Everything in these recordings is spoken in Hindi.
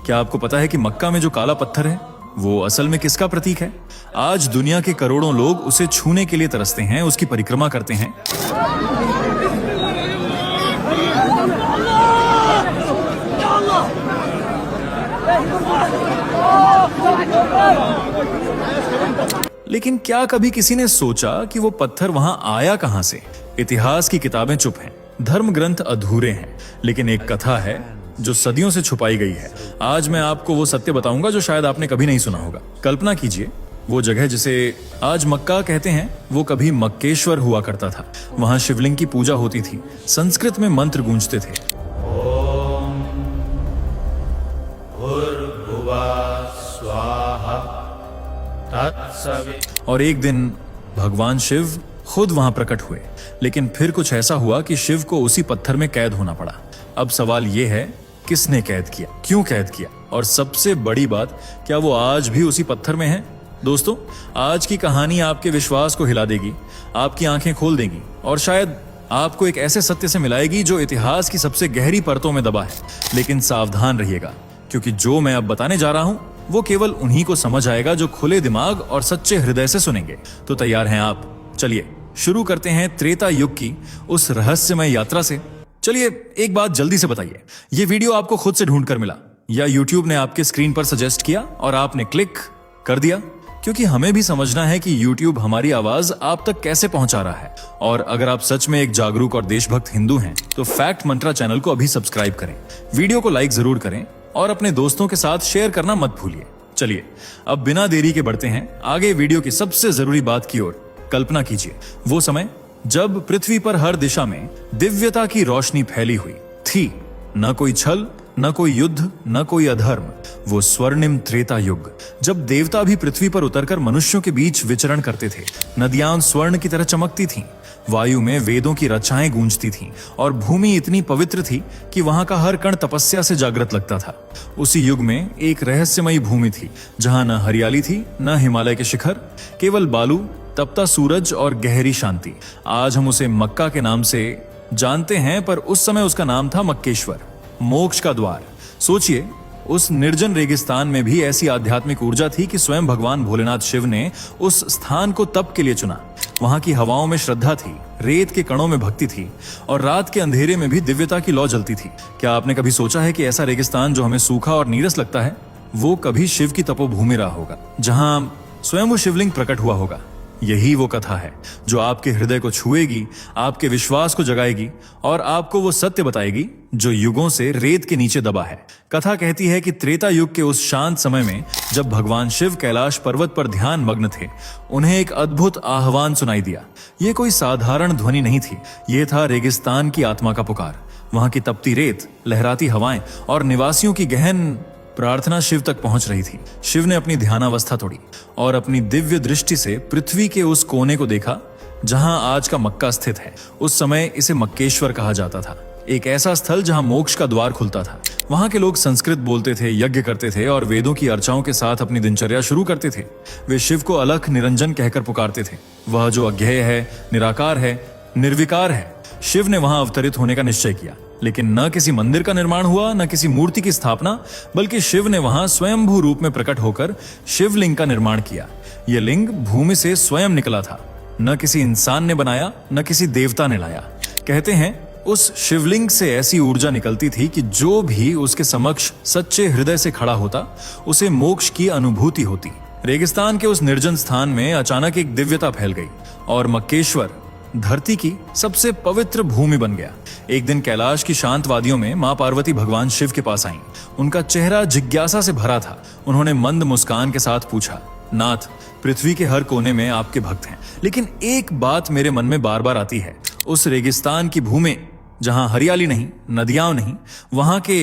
क्या आपको पता है कि मक्का में जो काला पत्थर है वो असल में किसका प्रतीक है? आज दुनिया के करोड़ों लोग उसे छूने के लिए तरसते हैं, उसकी परिक्रमा करते हैं। लेकिन क्या कभी किसी ने सोचा कि वो पत्थर वहां आया कहां से? इतिहास की किताबें चुप हैं, धर्म ग्रंथ अधूरे हैं, लेकिन एक कथा है जो सदियों से छुपाई गई है। आज मैं आपको वो सत्य बताऊंगा जो शायद आपने कभी नहीं सुना होगा। कल्पना कीजिए, वो जगह जिसे आज मक्का कहते हैं वो कभी मक्केश्वर हुआ करता था। वहां शिवलिंग की पूजा होती थी, संस्कृत में मंत्र गूंजते थे। ओम भूर्भुवः स्वाहा तत्सवितुर्वरेण्यं। और एक दिन भगवान शिव खुद वहां प्रकट हुए, लेकिन फिर कुछ ऐसा हुआ कि शिव को उसी पत्थर में कैद होना पड़ा। अब सवाल यह है, किसने कैद किया, क्यों कैद किया, और सबसे बड़ी बात, क्या वो आज भी उसी पत्थर में है? दोस्तों, आज की कहानी आपके विश्वास को हिला देगी, आपकी आंखें खोल देगी और शायद आपको एक ऐसे सत्य से मिलाएगी जो इतिहास की सबसे गहरी परतों में दबा है। लेकिन सावधान रहिएगा, क्योंकि जो मैं अब बताने जा रहा हूं वो केवल उन्हीं को समझ आएगा जो खुले दिमाग और सच्चे हृदय से सुनेंगे। तो तैयार हैं आप? चलिए शुरू करते हैं त्रेता युग की उस रहस्यमय यात्रा से। चलिए एक बात जल्दी से बताइए, ये वीडियो आपको खुद से ढूंढ कर मिला या यूट्यूब ने आपके स्क्रीन पर सजेस्ट किया और आपने क्लिक कर दिया? क्योंकि हमें भी समझना है कि यूट्यूब हमारी आवाज आप तक कैसे पहुंचा रहा है। और अगर आप सच में एक जागरूक और देशभक्त हिंदू हैं तो फैक्ट मंत्रा चैनल को अभी सब्सक्राइब करें, वीडियो को लाइक जरूर करें और अपने दोस्तों के साथ शेयर करना मत भूलिए। चलिए अब बिना देरी के बढ़ते हैं आगे वीडियो की सबसे जरूरी बात की ओर। कल्पना कीजिए, वो समय जब पृथ्वी पर हर दिशा में दिव्यता की रोशनी फैली हुई थी। न कोई छल, न कोई युद्ध, न कोई अधर्म। वो स्वर्णिम त्रेता युग, जब देवता भी पृथ्वी पर उतरकर मनुष्यों के बीच विचरण करते थे। नदियां स्वर्ण की तरह चमकती थीं, वायु में वेदों की रचाएं गूंजती थीं और भूमि इतनी पवित्र थी कि वहां का हर कण तपस्या से जागृत लगता था। उसी युग में एक रहस्यमयी भूमि थी जहां न हरियाली थी, न हिमालय के शिखर, केवल बालू, तपता सूरज और गहरी शांति। आज हम उसे मक्का के नाम से जानते हैं, पर उस समय उसका नाम था मक्केश्वर, मोक्ष का द्वार। सोचिए, उस निर्जन रेगिस्तान में भी ऐसी आध्यात्मिक ऊर्जा थी कि स्वयं भगवान भोलेनाथ शिव ने उस स्थान को तप के लिए चुना। वहां की हवाओं में श्रद्धा थी, रेत के कणों में भक्ति थी और रात के अंधेरे में भी दिव्यता की लौ जलती थी। क्या आपने कभी सोचा है कि ऐसा रेगिस्तान जो हमें सूखा और नीरस लगता है, वो कभी शिव की तपोभूमि रहा होगा, जहां स्वयं वो शिवलिंग प्रकट हुआ होगा? यही वो कथा है जो आपके हृदय को छुएगी, आपके विश्वास को जगाएगी और आपको वो सत्य बताएगी जो युगों से रेत के नीचे दबा है। कथा कहती है कि त्रेता युग के उस शांत समय में जब भगवान शिव कैलाश पर्वत पर ध्यान मग्न थे, उन्हें एक अद्भुत आह्वान सुनाई दिया। ये कोई साधारण ध्वनि नहीं थी, ये था रेगिस्तान की आत्मा का पुकार। वहां की तपती रेत, लहराती हवाएं और निवासियों की गहन प्रार्थना शिव तक पहुंच रही थी। शिव ने अपनी ध्यानावस्था तोड़ी और अपनी दिव्य दृष्टि से पृथ्वी के उस कोने को देखा जहां आज का मक्का स्थित है। उस समय इसे मक्केश्वर कहा जाता था, एक ऐसा स्थल जहां मोक्ष का द्वार खुलता था। वहां के लोग संस्कृत बोलते थे, यज्ञ करते थे और वेदों की अर्चाओं के साथ अपनी दिनचर्या शुरू करते थे। वे शिव को अलख निरंजन कहकर पुकारते थे, वह जो अज्ञेय है, निराकार है, निर्विकार है। शिव ने वहां अवतरित होने का निश्चय किया, लेकिन न किसी मंदिर का निर्माण हुआ, न किसी मूर्ति की स्थापना, बल्कि शिव ने वहां स्वयंभू रूप में प्रकट होकर शिवलिंग का निर्माण किया। यह लिंग भूमि से स्वयं निकला था, न किसी इंसान ने बनाया, न किसी देवता ने लाया। कहते हैं उस शिवलिंग से ऐसी ऊर्जा निकलती थी कि जो भी उसके समक्ष सच्चे हृदय से खड़ा होता, उसे मोक्ष की अनुभूति होती। रेगिस्तान के उस निर्जन स्थान में अचानक एक दिव्यता फैल गई और मक्केश्वर धरती की सबसे पवित्र भूमि बन गया। एक दिन कैलाश की शांत वादियों में मां पार्वती भगवान शिव के पास आईं। उनका चेहरा जिज्ञासा से भरा था। उन्होंने मंद मुस्कान के साथ पूछा, नाथ, पृथ्वी के हर कोने में आपके भक्त हैं, लेकिन एक बात मेरे मन में बार बार आती है। उस रेगिस्तान की भूमि जहां हरियाली नहीं, नदियां नहीं, वहां के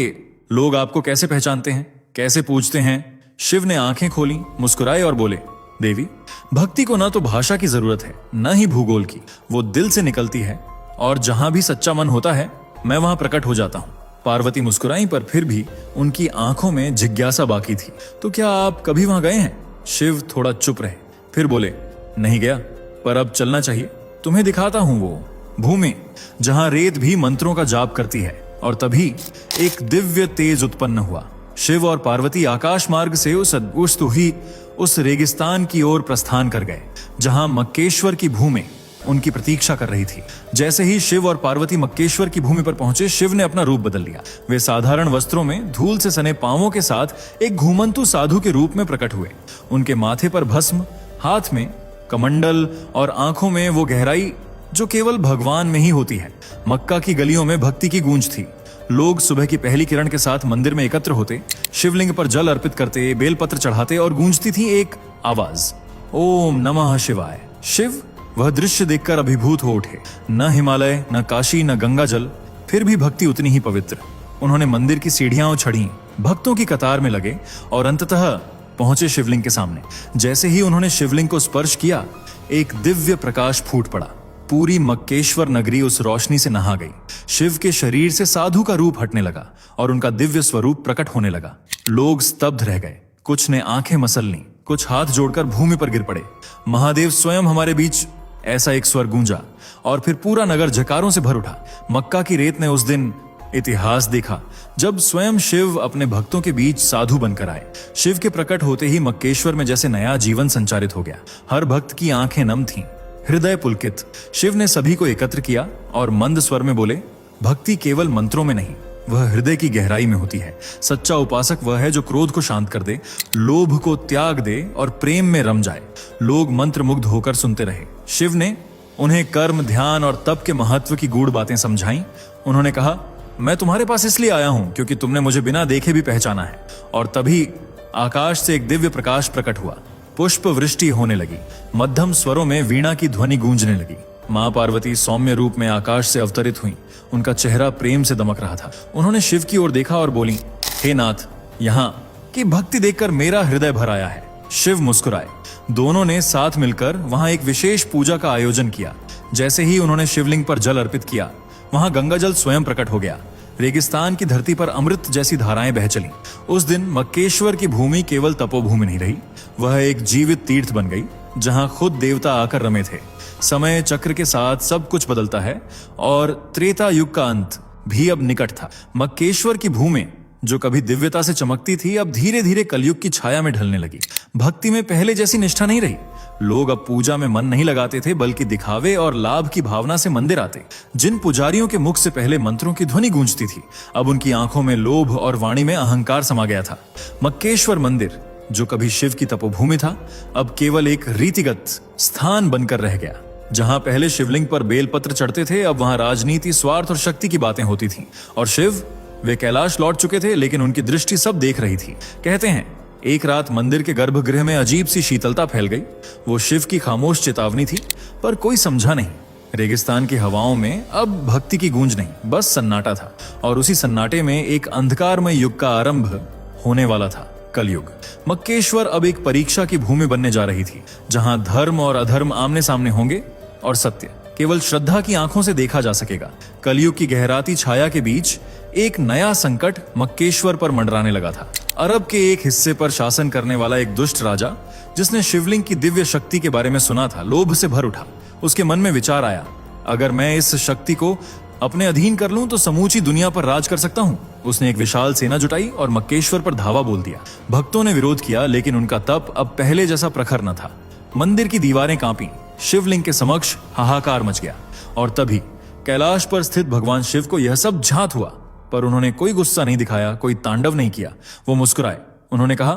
लोग आपको कैसे पहचानते हैं, कैसे पूजते हैं? शिव ने आंखें खोली, मुस्कुराए और बोले, देवी, भक्ति को ना तो भाषा की जरूरत है, न ही भूगोल की। वो दिल से निकलती है और जहां भी सच्चा मन होता है, मैं वहां प्रकट हो जाता हूं। पार्वती मुस्कुराई, पर फिर भी उनकी आंखों में जिज्ञासा बाकी थी। तो क्या आप कभी वहां गए हैं? शिव थोड़ा चुप रहे, फिर बोले, नहीं गया, पर अब चलना चाहिए। तुम्हें दिखाता हूं वो भूमि जहां रेत भी मंत्रों का जाप करती है। और तभी एक दिव्य तेज उत्पन्न हुआ। शिव और पार्वती आकाश मार्ग से उस रेगिस्तान की ओर प्रस्थान कर गए जहां मक्केश्वर की भूमि उनकी प्रतीक्षा कर रही थी। जैसे ही शिव और पार्वती मक्केश्वर की भूमि पर पहुंचे, शिव ने अपना रूप बदल लिया। वे साधारण वस्त्रों में धूल से सने पांवों के साथ एक घूमंतु साधु के रूप में प्रकट हुए। उनके माथे पर भस्म, हाथ में कमंडल और आंखों में वो गहराई जो केवल भगवान में ही होती है। मक्का की गलियों में भक्ति की गूंज थी। लोग सुबह की पहली किरण के साथ मंदिर में एकत्र होते, शिवलिंग पर जल अर्पित करते, बेलपत्र चढ़ाते और गूंजती थी एक आवाज, ओम नमः शिवाय। शिव वह दृश्य देखकर अभिभूत हो उठे। न हिमालय, न काशी, न गंगा जल, फिर भी भक्ति उतनी ही पवित्र। उन्होंने मंदिर की सीढ़ियां चढ़ी, भक्तों की कतार में लगे और अंततः पहुंचे शिवलिंग के सामने। जैसे ही उन्होंने शिवलिंग को स्पर्श किया, एक दिव्य प्रकाश फूट पड़ा। पूरी मक्केश्वर नगरी उस रोशनी से नहा गई। शिव के शरीर से साधु का रूप हटने लगा और उनका दिव्य स्वरूप प्रकट होने लगा। लोग स्तब्ध रह गए, कुछ ने आंखें मसल लीं, कुछ हाथ जोड़कर भूमि पर गिर पड़े। महादेव स्वयं हमारे बीच, ऐसा एक स्वर गूंजा और फिर पूरा नगर जकारों से भर उठा। मक्का की रेत ने उस दिन इतिहास देखा जब स्वयं शिव अपने भक्तों के बीच साधु बनकर आए। शिव के प्रकट होते ही मक्केश्वर में जैसे नया जीवन संचारित हो गया। हर भक्त की आंखें नम थीं, हृदय पुलकित। शिव ने सभी को एकत्र किया और मंद स्वर में बोले, भक्ति केवल मंत्रों में नहीं, वह हृदय की गहराई में होती है। सच्चा उपासक वह है जो क्रोध को शांत कर दे, लोभ को त्याग दे और प्रेम में रम जाए। लोग मंत्र मुग्ध होकर सुनते रहे। शिव ने उन्हें कर्म, ध्यान और तप के महत्व की गूढ़ बातें समझाईं। उन्होंने कहा, मैं तुम्हारे पास इसलिए आया हूं क्योंकि तुमने मुझे बिना देखे भी पहचाना है। और तभी आकाश से एक दिव्य प्रकाश प्रकट हुआ। पुष्प वृष्टि होने लगी। मध्यम स्वरों में वीणा की ध्वनि गूंजने लगी। मां पार्वती सौम्य रूप में आकाश से अवतरित हुई। उनका चेहरा प्रेम से दमक रहा था। उन्होंने शिव की ओर देखा और बोली, हे नाथ, यहाँ की भक्ति देखकर मेरा हृदय भर आया है। शिव मुस्कुराए। दोनों ने साथ मिलकर वहां एक विशेष पूजा का आयोजन किया। जैसे ही उन्होंने शिवलिंग पर जल अर्पित किया, वहां गंगा जल स्वयं प्रकट हो गया। रेगिस्तान की धरती पर अमृत जैसी धाराएं बह चली। उस दिन मक्केश्वर की भूमि केवल तपोभूमि नहीं रही, वह एक जीवित तीर्थ बन गई जहां खुद देवता आकर रमे थे। समय चक्र के साथ सब कुछ बदलता है और त्रेता युग का अंत भी अब निकट था। मक्केश्वर की भूमि जो कभी दिव्यता से चमकती थी, अब धीरे धीरे कलयुग की छाया में ढलने लगी। भक्ति में पहले जैसी निष्ठा नहीं रही। लोग अब पूजा में मन नहीं लगाते थे, बल्कि दिखावे और लाभ की भावना से मंदिर आते। जिन पुजारियों के मुख से पहले मंत्रों की ध्वनि गूंजती थी, अब उनकी आंखों में लोभ और वाणी में अहंकार समा गया था। मक्केश्वर मंदिर जो कभी शिव की तपोभूमि था, अब केवल एक रीतिगत स्थान बनकर रह गया। जहां पहले शिवलिंग पर बेलपत्र चढ़ते थे, अब वहां राजनीति, स्वार्थ और शक्ति की बातें होती थीं। और शिव, वे कैलाश लौट चुके थे, लेकिन उनकी दृष्टि सब देख रही थी। कहते हैं, एक रात मंदिर के गर्भगृह में अजीब सी शीतलता फैल गई। वो शिव की खामोश चेतावनी थी, पर कोई समझा नहीं। रेगिस्तान की हवाओं में अब भक्ति की गूंज नहीं, बस सन्नाटा था। और उसी सन्नाटे में एक अंधकारमय युग का आरंभ होने वाला था, कलयुग। मक्केश्वर अब एक परीक्षा की भूमि बनने जा रही थी, जहां धर्म और अधर्म आमने सामने होंगे और सत्य केवल श्रद्धा की आंखों से देखा जा सकेगा। कलयुग की गहराती छाया के बीच एक नया संकट मक्केश्वर पर मंडराने लगा था। अरब के एक हिस्से पर शासन करने वाला एक दुष्ट राजा, जिसने शिवलिंग की दिव्य शक्ति के बारे में सुना था, लोभ से भर उठा। उसके मन में विचार आया, अगर मैं इस शक्ति को अपने अधीन कर लूं तो समूची दुनिया पर राज कर सकता हूं। उसने एक विशाल सेना जुटाई और मक्केश्वर पर धावा बोल दिया। भक्तों ने विरोध किया, लेकिन उनका तप अब पहले जैसा प्रखर न था। मंदिर की दीवारें कांपी, शिवलिंग के समक्ष हाहाकार मच गया। और तभी कैलाश पर स्थित भगवान शिव को यह सब झात हुआ, पर उन्होंने कोई गुस्सा नहीं दिखाया, कोई तांडव नहीं किया। वो मुस्कुराए। उन्होंने कहा,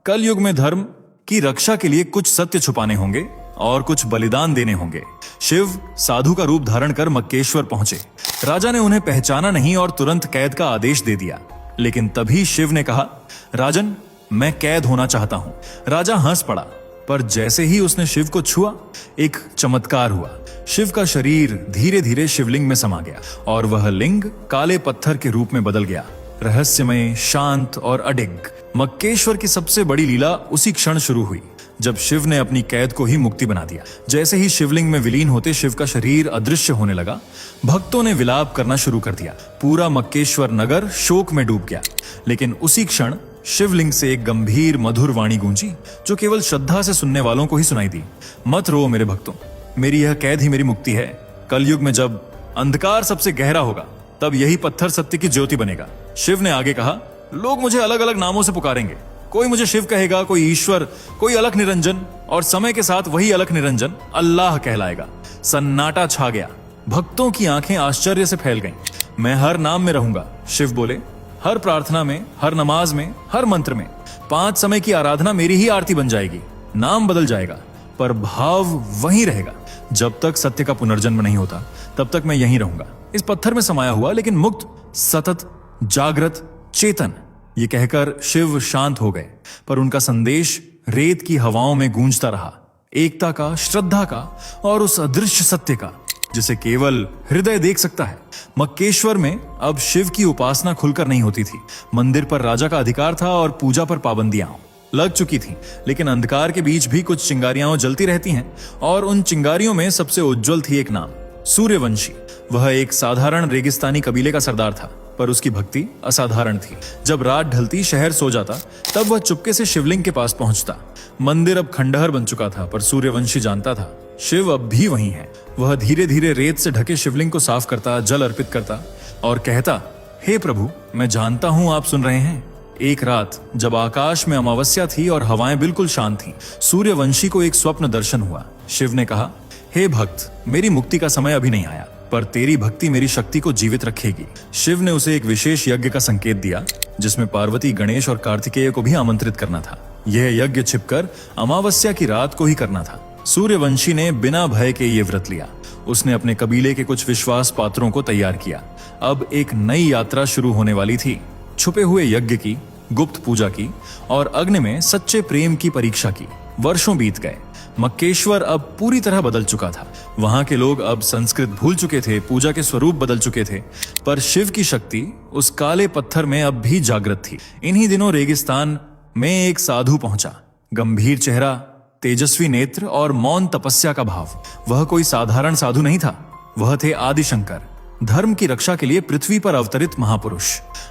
कल युग में धर्म की रक्षा के लिए कुछ सत्य छुपाने होंगे और कुछ बलिदान देने होंगे। शिव साधु का रूप धारण कर मक्केश्वर पहुंचे। राजा ने उन्हें पहचाना नहीं और तुरंत कैद का आदेश दे दिया। लेकिन तभी शिव ने कहा, राजन, मैं कैद होना चाहता हूं। राजा हंस पड़ा, पर जैसे ही उसने शिव को छुआ, एक चमत्कार हुआ। शिव का शरीर धीरे धीरे शिवलिंग में समा गया और वह लिंग काले पत्थर के रूप में बदल गया। रहस्यमय, शांत और अडिग। मक्केश्वर की सबसे बड़ी लीला उसी क्षण शुरू हुई जब शिव ने अपनी कैद को ही मुक्ति बना दिया। जैसे ही शिवलिंग में विलीन होते शिव का शरीर अदृश्य होने लगा, भक्तों ने विलाप करना शुरू कर दिया। पूरा मक्केश्वर नगर शोक में डूब गया। लेकिन उसी क्षण शिवलिंग से एक गंभीर मधुर वाणी गूंजी जो केवल श्रद्धा से सुनने वालों को ही सुनाई दी। मत रो मेरे भक्तों, मेरी यह कैद ही मेरी मुक्ति है। कलयुग में जब अंधकार सबसे गहरा होगा तब यही पत्थर सत्य की ज्योति बनेगा। शिव ने आगे कहा, लोग मुझे अलग अलग नामों से पुकारेंगे। कोई मुझे शिव कहेगा, कोई ईश्वर, कोई अलख निरंजन, और समय के साथ वही अलख निरंजन अल्लाह कहलाएगा। सन्नाटा छा गया। भक्तों की आंखें आश्चर्य से फैल गईं। मैं हर नाम में रहूंगा, शिव बोले। हर प्रार्थना में, हर नमाज में, हर मंत्र में 5 समय की आराधना मेरी ही आरती बन जाएगी। नाम बदल जाएगा पर भाव वही रहेगा। जब तक सत्य का पुनर्जन्म नहीं होता तब तक मैं यहीं रहूंगा, इस पत्थर में समाया हुआ, लेकिन मुक्त, सतत, जागृत, चेतन। ये कहकर शिव शांत हो गए, पर उनका संदेश रेत की हवाओं में गूंजता रहा। एकता का, श्रद्धा का और उस अदृश्य सत्य का जिसे केवल हृदय देख सकता है। मक्केश्वर में अब शिव की उपासना खुलकर नहीं होती थी। मंदिर पर राजा का अधिकार था और पूजा पर पाबंदियां लग चुकी थीं, लेकिन अंधकार के बीच भी कुछ चिंगारियां जलती रहती हैं, और उन चिंगारियों में सबसे उज्जवल थी एक नाम, सूर्यवंशी। वह एक साधारण रेगिस्तानी कबीले का सरदार था, पर उसकी भक्ति असाधारण थी। जब रात ढलती, शहर सो जाता, तब वह चुपके से शिवलिंग के पास पहुंचता। मंदिर अब खंडहर बन चुका था, पर सूर्यवंशी जानता था शिव अब भी वहीं है। वह धीरे धीरे रेत से ढके शिवलिंग को साफ करता, जल अर्पित करता और कहता, हे प्रभु, मैं जानता हूं आप सुन रहे हैं। एक रात जब आकाश में अमावस्या थी और हवाएं बिल्कुल शांत थीं, सूर्यवंशी को एक स्वप्न दर्शन हुआ। शिव ने कहा, हे भक्त, मेरी मुक्ति का समय अभी नहीं आया, पर तेरी भक्ति मेरी शक्ति को जीवित रखेगी। शिव ने उसे एक विशेष यज्ञ का संकेत दिया, जिसमें पार्वती, गणेश और कार्तिकेय को भी आमंत्रित करना था। यह यज्ञ छिपकर अमावस्या की रात को ही करना था। सूर्यवंशी ने बिना भय के ये व्रत लिया। उसने अपने कबीले के कुछ विश्वास पात्रों को तैयार किया। अब एक नई यात्रा शुरू होने वाली थी। छुपे हुए यज्ञ की, गुप्त पूजा की और अग्नि में सच्चे प्रेम की परीक्षा की। वर्षों बीत गए। मक्केश्वर अब पूरी तरह बदल चुका था। वहां के लोग अब संस्कृत भूल चुके थे, पूजा के स्वरूप बदल चुके थे, पर शिव की शक्ति उस काले पत्थर में अब भी जागृत थी। इन्हीं दिनों रेगिस्तान में एक साधु पहुंचा। गंभीर चेहरा, तेजस्वी नेत्र और मौन तपस्या का भाव। वह कोई साधारण साधु नहीं था, वह थे आदिशंकर, धर्म की रक्षा के लिए पृथ्वी पर अवतरित महापुरुष।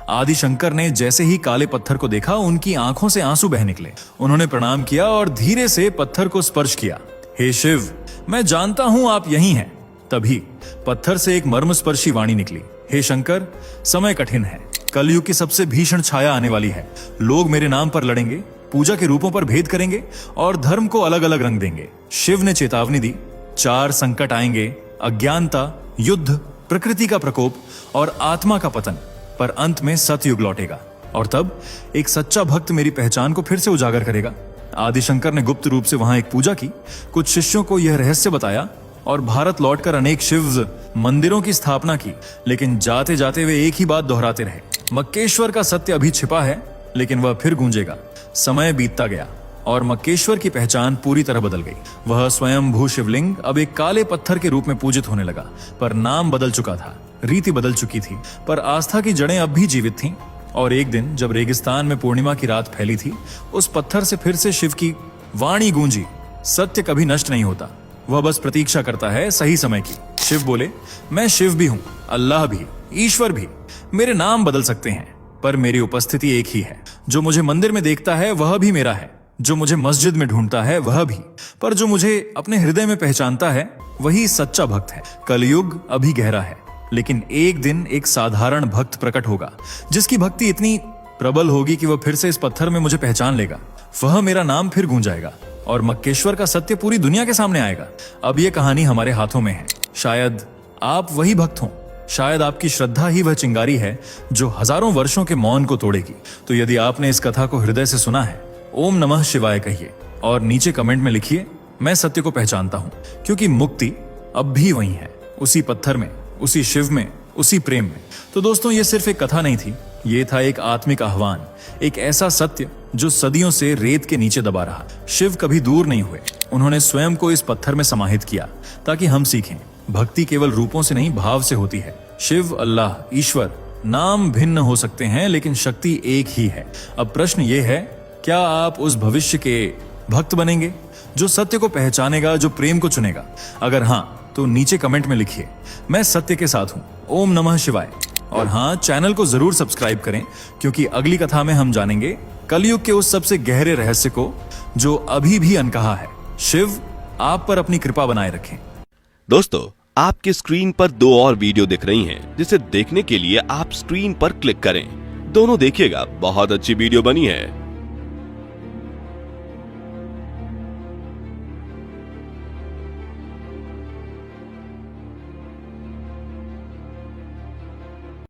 आदिशंकर ने जैसे ही काले पत्थर को देखा, उनकी आंखों से आंसू बह निकले। उन्होंने प्रणाम किया और धीरे से पत्थर को स्पर्श किया। हे शिव, मैं जानता हूं आप यहीं हैं। तभी पत्थर से एक मर्मस्पर्शी वाणी निकली, हे शंकर, समय कठिन है। कलयुग की सबसे भीषण छाया आने वाली है। लोग मेरे नाम पर लड़ेंगे, पूजा के रूपों पर भेद करेंगे और धर्म को अलग अलग रंग देंगे। शिव ने चेतावनी दी, 4 संकट आएंगे, अज्ञानता, युद्ध, प्रकृति का प्रकोप और आत्मा का पतन, पर अंत में सतयुग लौटेगा और तब एक सच्चा भक्त मेरी पहचान को फिर से उजागर करेगा। आदिशंकर ने गुप्त रूप से वहां एक पूजा की, कुछ शिष्यों को यह रहस्य बताया और भारत लौटकर अनेक शिव मंदिरों की स्थापना की। लेकिन जाते जाते वे एक ही बात दोहराते रहे, मक्केश्वर का सत्य अभी छिपा है, लेकिन वह फिर गूंजेगा। समय बीतता गया और मक्केश्वर की पहचान पूरी तरह बदल गई। वह स्वयं भू शिवलिंग अब एक काले पत्थर के रूप में पूजित होने लगा, पर नाम बदल चुका था, रीति बदल चुकी थी, पर आस्था की जड़ें अब भी जीवित थीं। और एक दिन जब रेगिस्तान में पूर्णिमा की रात फैली थी, उस पत्थर से फिर से शिव की वाणी गूंजी, सत्य कभी नष्ट नहीं होता, वह बस प्रतीक्षा करता है सही समय की। शिव बोले, मैं शिव भी हूं, अल्लाह भी, ईश्वर भी। मेरे नाम बदल सकते हैं, पर मेरी उपस्थिति एक ही है। जो मुझे मंदिर में देखता है वह भी मेरा है, जो मुझे मस्जिद में ढूंढता है वह भी, पर जो मुझे अपने हृदय में पहचानता है वही सच्चा भक्त है। कलयुग अभी गहरा है, लेकिन एक दिन एक साधारण भक्त प्रकट होगा, जिसकी भक्ति इतनी प्रबल होगी कि वह फिर से इस पत्थर में मुझे पहचान लेगा। वह मेरा नाम फिर गूंजाएगा और मक्केश्वर का सत्य पूरी दुनिया के सामने आएगा। अब यह कहानी हमारे हाथों में है। शायद आप वही भक्त हों, शायद आपकी श्रद्धा ही वह चिंगारी है जो हजारों वर्षों के मौन को तोड़ेगी। तो यदि आपने इस कथा को हृदय से सुना है, ओम नमः शिवाय कहिए और नीचे कमेंट में लिखिए, मैं सत्य को पहचानता हूं, क्योंकि मुक्ति अब भी वहीं है, उसी पत्थर में, उसी शिव में, उसी प्रेम में। तो दोस्तों, ये सिर्फ एक कथा नहीं थी, ये था एक आत्मिक आह्वान, एक ऐसा सत्य जो सदियों से रेत के नीचे दबा रहा। शिव कभी दूर नहीं हुए, उन्होंने स्वयं को इस पत्थर में समाहित किया ताकि हम सीखें, भक्ति केवल रूपों से नहीं, भाव से होती है। शिव, अल्लाह, ईश्वर, नाम भिन्न हो सकते हैं, लेकिन शक्ति एक ही है। अब प्रश्न ये है, क्या आप उस भविष्य के भक्त बनेंगे जो सत्य को पहचानेगा, जो प्रेम को चुनेगा? अगर हाँ, तो नीचे कमेंट में लिखिए, मैं सत्य के साथ हूं। ओम नमः शिवाय। और हाँ, चैनल को जरूर सब्सक्राइब करें, क्योंकि अगली कथा में हम जानेंगे कलयुग के उस सबसे गहरे रहस्य को जो अभी भी अनकहा है। शिव आप पर अपनी कृपा बनाए रखें। दोस्तों, आपके स्क्रीन पर 2 और वीडियो दिख रही हैं, जिसे देखने के लिए आप स्क्रीन पर क्लिक करें। दोनों देखिएगा, बहुत अच्छी वीडियो बनी है।